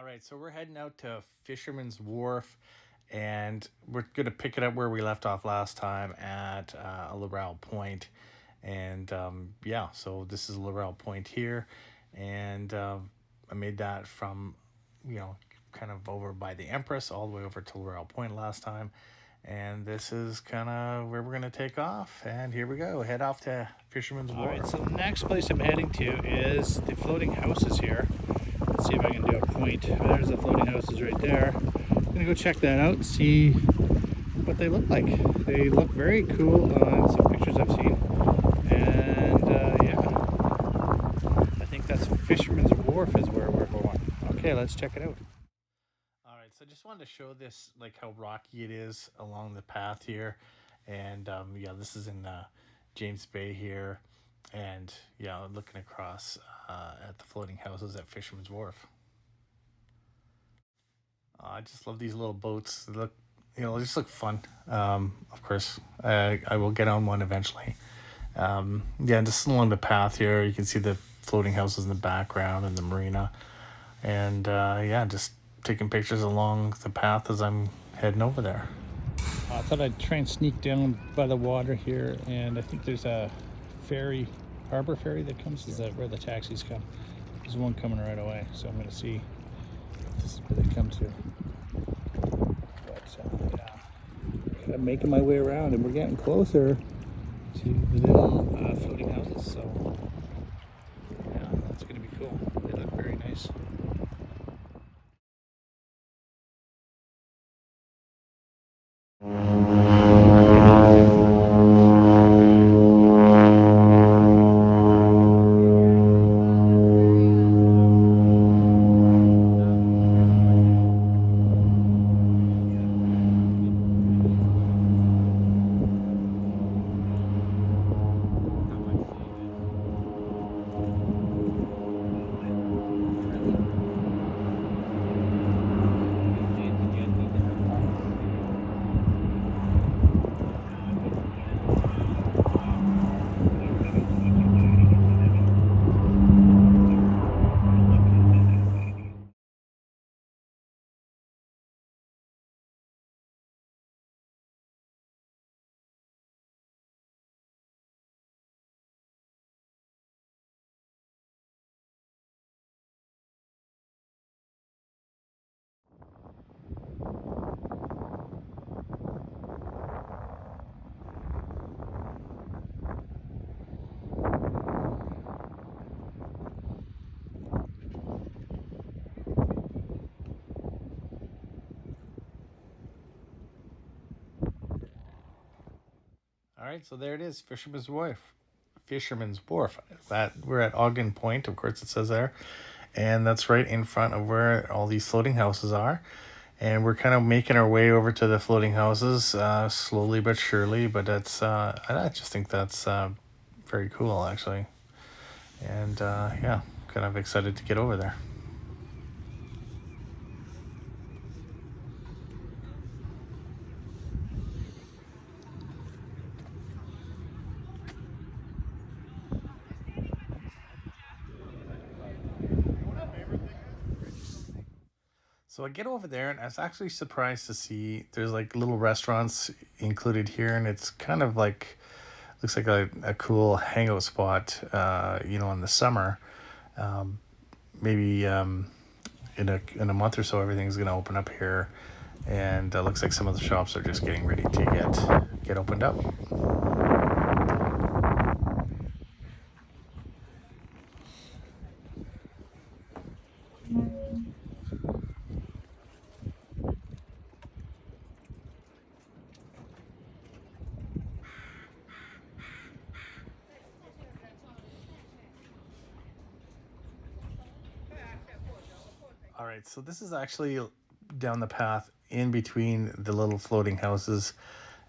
All right, so we're heading out to Fisherman's Wharf, and we're going to pick it up where we left off last time at Laurel Point. And yeah, so this is Laurel Point here, and I made that from, kind of over by the Empress all the way over to Laurel Point last time. And this is kind of where we're going to take off. And here we go, head off to Fisherman's All Wharf. right, so the next place I'm heading to is the floating houses here. Let's see if I can do a point. There's the floating houses right there. I'm gonna go check that out and see what they look like. They look very cool on some pictures I've seen. And yeah, I think that's Fisherman's Wharf is where we're going. Okay, let's check it out. All right, so I just wanted to show this, like how rocky it is along the path here. And yeah, this is in James Bay here. And yeah, looking across at the floating houses at Fisherman's Wharf. I just love these little boats. They look, they just look fun. Of course, I will get on one eventually. Yeah, just along the path here, you can see the floating houses in the background and the marina. And yeah, just taking pictures along the path as I'm heading over there. I thought I'd try and sneak down by the water here, and I think there's a ferry, harbor ferry that comes. Is that where the taxis come? There's one coming right away, so I'm going to see if this is where they come to. But yeah, kind of making my way around, and we're getting closer to the little floating houses. So yeah, that's going to be cool. They look very nice. All right, so there it is, Fisherman's Wharf. Fisherman's Wharf. That we're at Ogden Point, of course it says there, and that's right in front of where all these floating houses are. And we're kind of making our way over to the floating houses, slowly but surely. But that's I just think that's very cool, actually. And yeah, kind of excited to get over there. So I get over there, and I was actually surprised to see there's like little restaurants included here, and it's kind of like looks like a cool hangout spot. In the summer, maybe in a month or so, everything's gonna open up here, and looks like some of the shops are just getting ready to get opened up. All right, so this is actually down the path in between the little floating houses,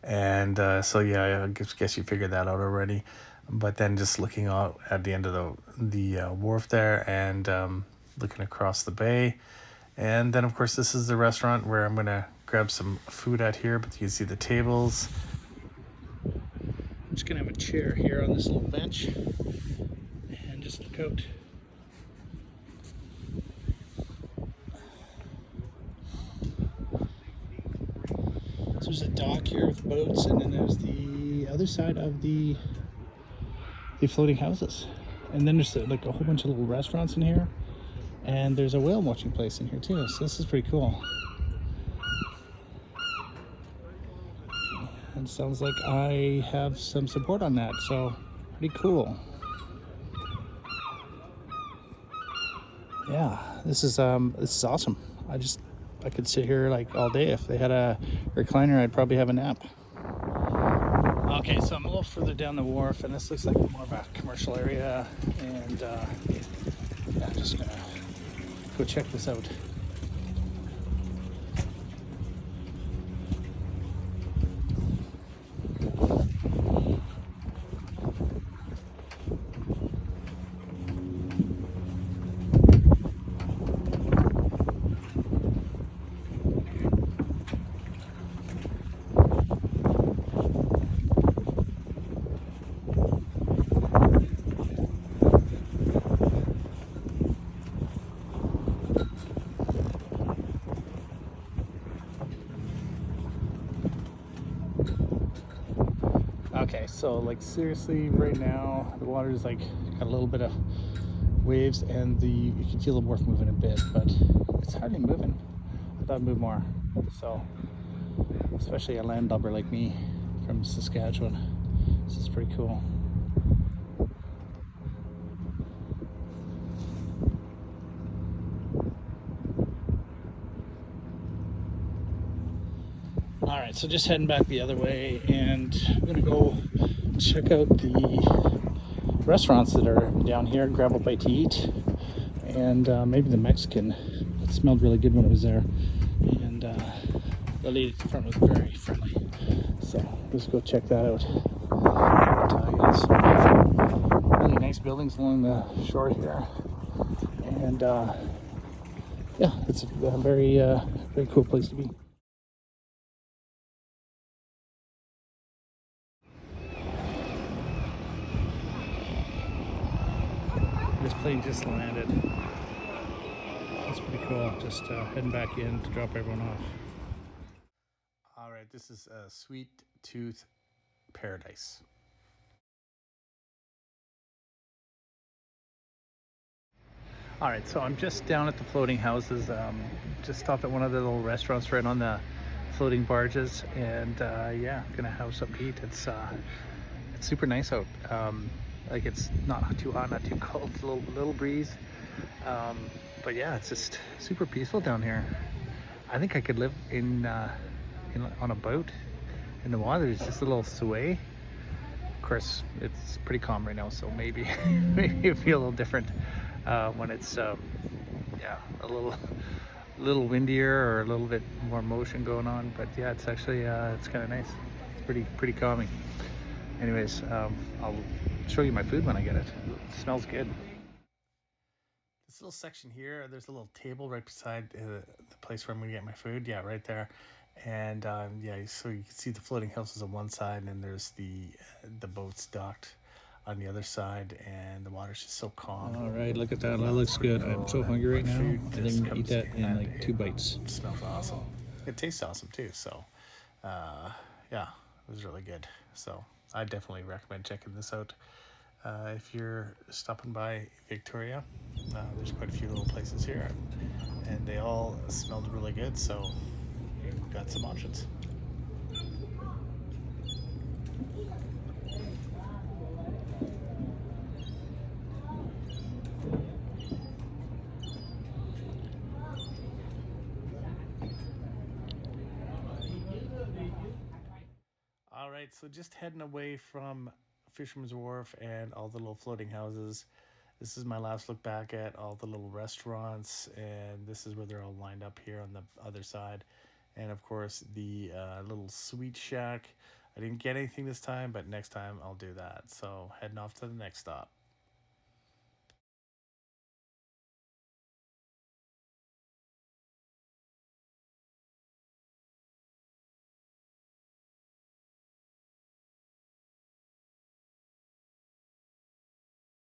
and so yeah, I guess you figured that out already. But then just looking out at the end of the wharf there, and looking across the bay, and then of course this is the restaurant where I'm gonna grab some food at here. But you can see the tables. I'm just gonna have a chair here on this little bench and just look out. So there's a dock here with boats, and then there's the other side of the floating houses. And then there's like a whole bunch of little restaurants in here. And there's a whale watching place in here too. So this is pretty cool. And sounds like I have some support on that. So pretty cool. Yeah, this is awesome. I could sit here like all day. If they had a recliner, I'd probably have a nap. Okay, so I'm a little further down the wharf, and this looks like more of a commercial area. And yeah, I'm just gonna go check this out. Okay, so like seriously, right now the water is like got a little bit of waves, and you can feel the wharf moving a bit, but it's hardly moving. I thought it'd move more. So, especially a landlubber like me from Saskatchewan, this is pretty cool. All right, so just heading back the other way, and I'm gonna go check out the restaurants that are down here, grab a bite to eat, and maybe the Mexican. It smelled really good when I was there, and the lady at the front was very friendly. So let's go check that out. Really nice buildings along the shore here, and yeah, it's a very cool place to be. This plane just landed. That's pretty cool. Just heading back in to drop everyone off. All right, this is Sweet Tooth Paradise. All right, so I'm just down at the floating houses. Just stopped at one of the little restaurants right on the floating barges, and yeah, gonna have something to eat. It's super nice out. Like it's not too hot, not too cold. It's a little breeze. But yeah, it's just super peaceful down here. I think I could live on a boat in the water. There's just a little sway. Of course, it's pretty calm right now, so maybe maybe it feel a little different when it's yeah, a little windier or a little bit more motion going on. But yeah, it's actually it's kind of nice. It's pretty calming. Anyways, I'll show you my food when I get it. It smells good. This little section here, there's a little table right beside the place where I'm gonna get my food. Yeah, right there. And yeah, so you can see the floating houses on one side, and then there's the boats docked on the other side, and the water's just so calm. All right, look at that. That looks good. I'm so hungry right now. I think I'm gonna eat that in like 2 bites. It smells awesome. It tastes awesome too. So, yeah, it was really good. So I definitely recommend checking this out. If you're stopping by Victoria, there's quite a few little places here, and they all smelled really good. So you've got some options. All right, so just heading away from Fisherman's Wharf and all the little floating houses. This is my last look back at all the little restaurants, and this is where they're all lined up here on the other side. And of course, the little sweet shack. I didn't get anything this time, but next time I'll do that. So heading off to the next stop.